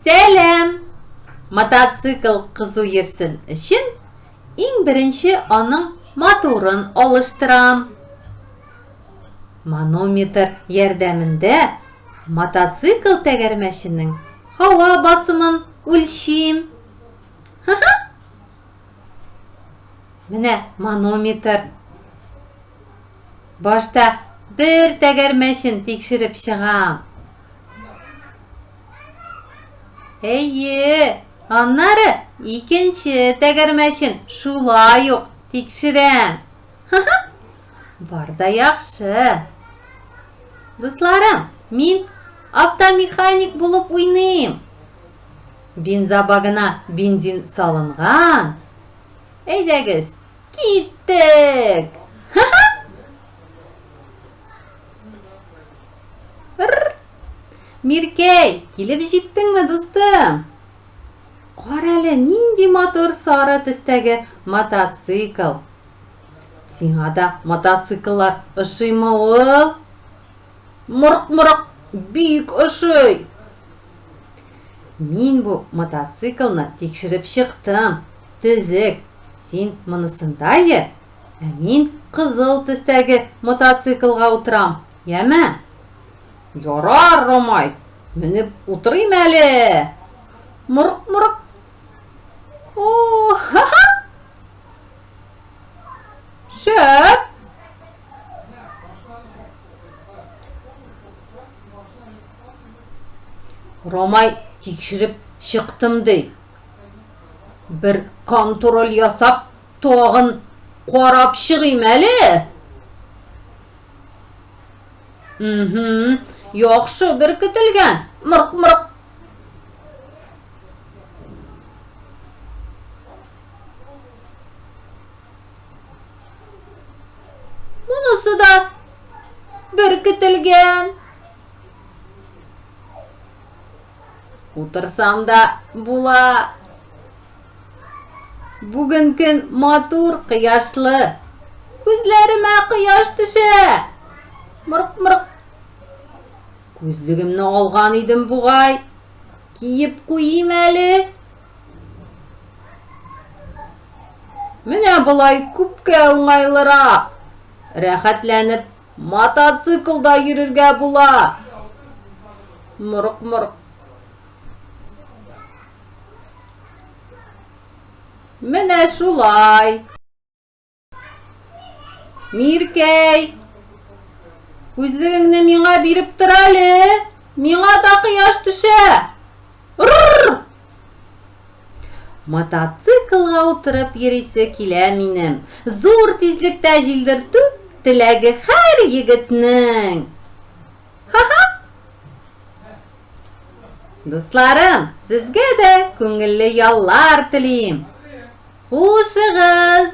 Сәлем! Мотоцикл кызу йөрсен өчен иң беренче аның моторын алыштырам. Манометр ярдәмендә мотоцикл тәгәрмәченең һава басымын үлчим. Менә манометр. Башта бер тәгәрмәчен тикшереп чыгам. Әйе, аннары икенче тәгәрмәчен шулай ук тикшерәм. Бар да яхшы. Дусларым, мин автомеханик булып уйныйм. Бензобагына бензин салынган. Әйдәгез, киттек. Миркәй, килеп җиттеңме, дустым? Карале, нинди мотор сары төстәге мотоцикл. Сиңа да мотоцикллар ошыймы ул? Мырык-мырык, бик ошый. Мин бу мотоциклны тикшереп чыктым. Төзек, син монысында йөр, ә мин кызыл төстәге мотоциклга утырам. Яме? Ярар, Рамай, менеп утырыйм әле. Мырык-мырык. Шәп. Рамай тикшереп чыктым ди. Бер контроль ясап, тагын карап чыгыйм әле. Яхшы беркетелгән. Мырык-мырык. Монысы да беркетелгән. Утырсам да була. Бүген көн матур, кояшлы. Күзләремә кояш төшә. Мырык-мырык. Күзлегемне алган идем бугай. Киеп куйым әле. Менә булай күпкә уңайлырак. Рәхәтләнеп мотоциклда йөрергә була. Мырык-мырык. Менә шулай. Миркәй, күзлегеңне миңа биреп тор әле. Миңа да кояш төшә. Мотоциклга утырып йөрисе килә минем. Зур тизлектә җилдертү теләге һәр егетнең. Дусларым, сезгә дә күңелле яллар телим. Хушыгыз!